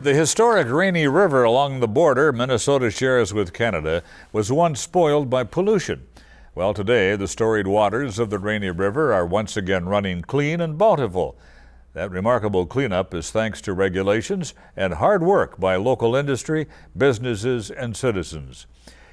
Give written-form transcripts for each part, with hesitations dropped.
The historic Rainy River along the border Minnesota shares with Canada was once spoiled by pollution. Well, today, the storied waters of the Rainy River are once again running clean and bountiful. That remarkable cleanup is thanks to regulations and hard work by local industry, businesses, and citizens.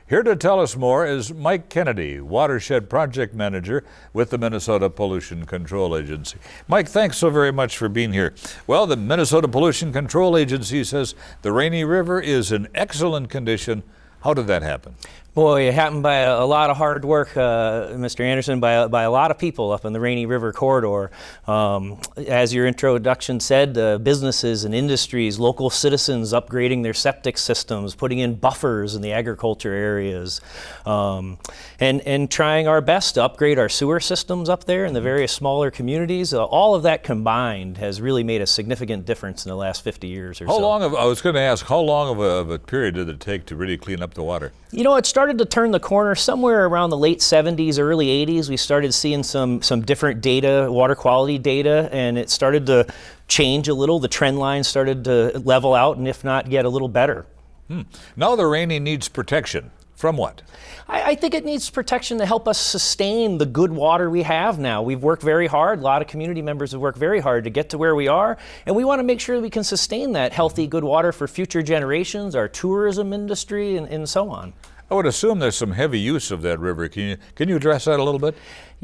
Here to tell us more is Mike Kennedy, Watershed Project Manager with the Minnesota Pollution Control Agency. Mike, thanks so very much for being here. Well, the Minnesota Pollution Control Agency says the Rainy River is in excellent condition. How did that happen? Boy, it happened by a lot of hard work, Mr. Anderson, by a lot of people up in the Rainy River corridor. As your introduction said, businesses and industries, local citizens upgrading their septic systems, putting in buffers in the agriculture areas, and trying our best to upgrade our sewer systems up there in the various smaller communities. All of that combined has really made a significant difference in the last 50 years or so. I was going to ask, how long of a period did it take to really clean up the water? You know, it started to turn the corner somewhere around the late 70s, early 80s. We started seeing some different data, water quality data, and it started to change a little. The trend line started to level out, and if not, get a little better. Now the Rainy needs protection. From what? I think it needs protection to help us sustain the good water we have now. We've worked very hard. A lot of community members have worked very hard to get to where we are, and we want to make sure that we can sustain that healthy, good water for future generations, our tourism industry, and so on. I would assume there's some heavy use of that river. Can you address that a little bit?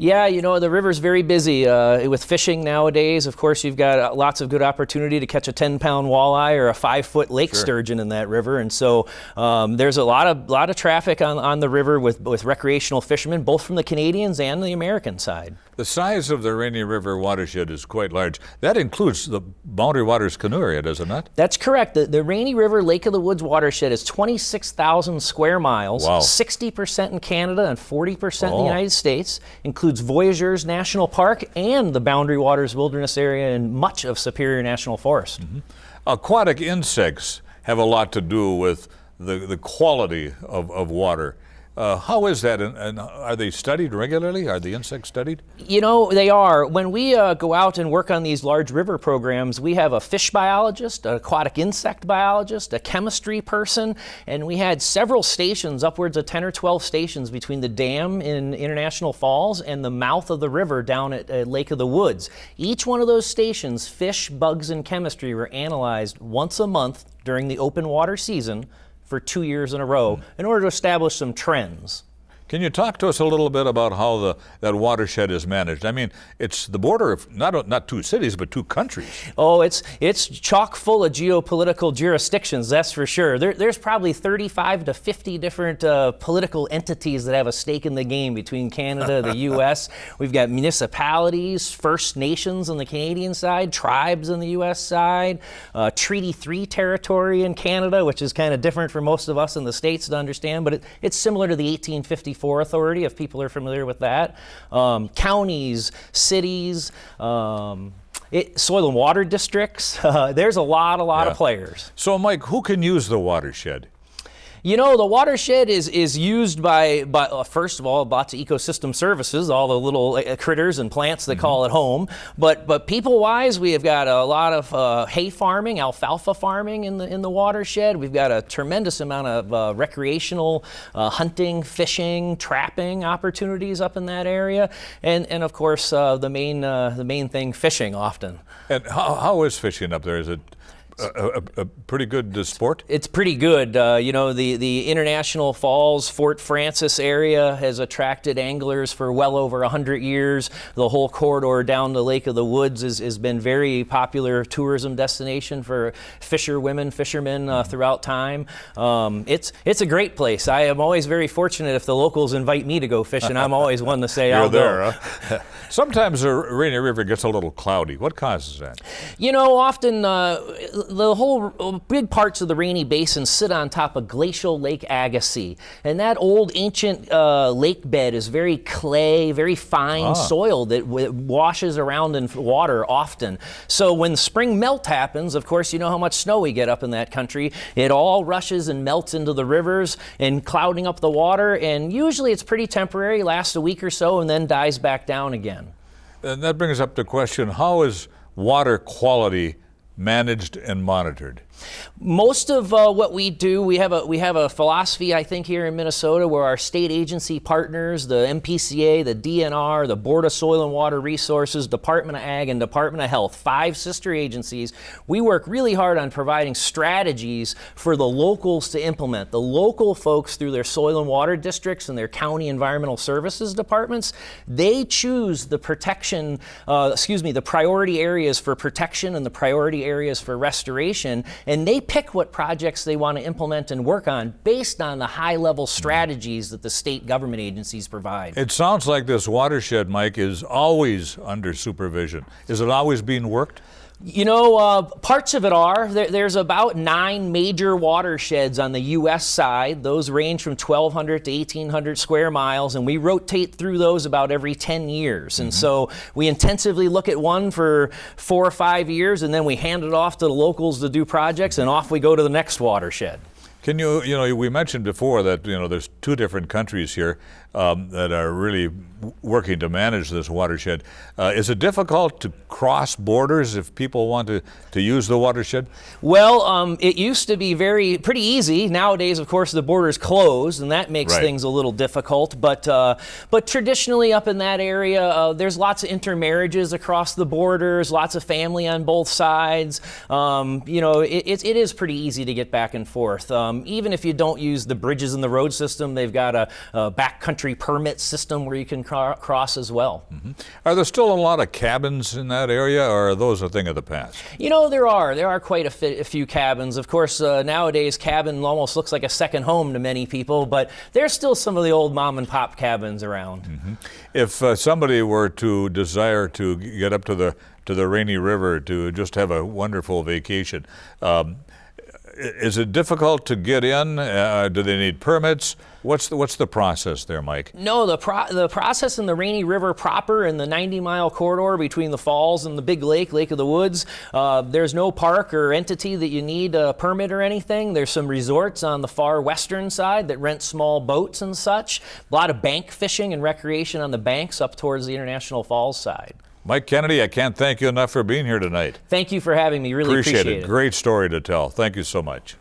Yeah, you know, the river's very busy with fishing nowadays. Of course, you've got lots of good opportunity to catch a 10-pound walleye or a 5-foot lake sturgeon in that river. And so there's a lot of traffic on the river with recreational fishermen, both from the Canadians and the American side. The size of the Rainy River watershed is quite large. That includes the Boundary Waters canoe area, does it not? That's correct. The Rainy River Lake of the Woods watershed is 26,000 square miles, wow. 60% in Canada and 40% in the United States, includes Voyageurs National Park and the Boundary Waters Wilderness Area and much of Superior National Forest. Aquatic insects have a lot to do with the quality of water. How is that, and are they studied regularly? Are the insects studied? You know, they are. When we go out and work on these large river programs, we have a fish biologist, an aquatic insect biologist, a chemistry person, and we had several stations, upwards of 10 or 12 stations between the dam in International Falls and the mouth of the river down at Lake of the Woods. Each one of those stations, fish, bugs, and chemistry, were analyzed once a month during the open water season for 2 years in a row in order to establish some trends. Can you talk to us a little bit about how that watershed is managed? I mean, it's the border of not two cities, but two countries. Oh, it's chock full of geopolitical jurisdictions, that's for sure. There's probably 35 to 50 different political entities that have a stake in the game between Canada, the U.S. We've got municipalities, First Nations on the Canadian side, tribes on the U.S. side, Treaty 3 territory in Canada, which is kind of different for most of us in the States to understand, but it's similar to the 1854 authority, if people are familiar with that. Counties, cities, soil and water districts. There's a lot of players. So, Mike, who can use the watershed? You know, the watershed is used by first of all, lots of ecosystem services, all the little critters and plants that call it home. But people-wise, we have got a lot of hay farming, alfalfa farming in the watershed. We've got a tremendous amount of recreational hunting, fishing, trapping opportunities up in that area, and of course the main thing, fishing often. And how is fishing up there? Is it a pretty good sport? It's pretty good. You know, the International Falls, Fort Francis area has attracted anglers for well over 100 years. The whole corridor down the Lake of the Woods has been very popular tourism destination for fishermen throughout time. It's a great place. I am always very fortunate if the locals invite me to go fishing. I'm always one to say I'll go. Huh? Sometimes the Rainy River gets a little cloudy. What causes that? You know, often the whole big parts of the Rainy Basin sit on top of glacial Lake Agassiz, and that old ancient lake bed is very clay, very fine soil that washes around in water often. So when spring melt happens, of course, you know how much snow we get up in that country. It all rushes and melts into the rivers and clouding up the water, and usually it's pretty temporary, lasts a week or so, and then dies back down again. And that brings up the question, how is water quality managed and monitored? Most of what we do, we have a philosophy, I think, here in Minnesota where our state agency partners, the MPCA, the DNR, the Board of Soil and Water Resources, Department of Ag, and Department of Health, 5 sister agencies, we work really hard on providing strategies for the locals to implement. The local folks, through their soil and water districts and their county environmental services departments, they choose the the priority areas for protection and the priority areas for restoration, and they pick what projects they want to implement and work on based on the high-level strategies that the state government agencies provide. It sounds like this watershed, Mike, is always under supervision. Is it always being worked? You know, parts of it are. There's about 9 major watersheds on the U.S. side. Those range from 1,200 to 1,800 square miles, and we rotate through those about every 10 years. And so we intensively look at one for 4 or 5 years, and then we hand it off to the locals to do projects, and off we go to the next watershed. Can we mentioned before that, there's 2 different countries here that are really working to manage this watershed. Is it difficult to cross borders if people want to use the watershed? Well, it used to be pretty easy. Nowadays, of course, the border's closed, and that makes Right. things a little difficult. But traditionally up in that area, there's lots of intermarriages across the borders, lots of family on both sides. It is pretty easy to get back and forth. Even if you don't use the bridges in the road system, they've got a backcountry permit system where you can cross as well. Are there still a lot of cabins in that area, or are those a thing of the past? There are quite a few cabins. Of course, nowadays cabin almost looks like a second home to many people, but there's still some of the old mom and pop cabins around. If somebody were to desire to get up to the Rainy River to just have a wonderful vacation, is it difficult to get in? Do they need permits? What's the process there, Mike? No, the process in the Rainy River proper, in the 90-mile corridor between the falls and the big lake, Lake of the Woods, there's no park or entity that you need a permit or anything. There's some resorts on the far western side that rent small boats and such. A lot of bank fishing and recreation on the banks up towards the International Falls side. Mike Kennedy, I can't thank you enough for being here tonight. Thank you for having me. Really appreciate it. Great story to tell. Thank you so much.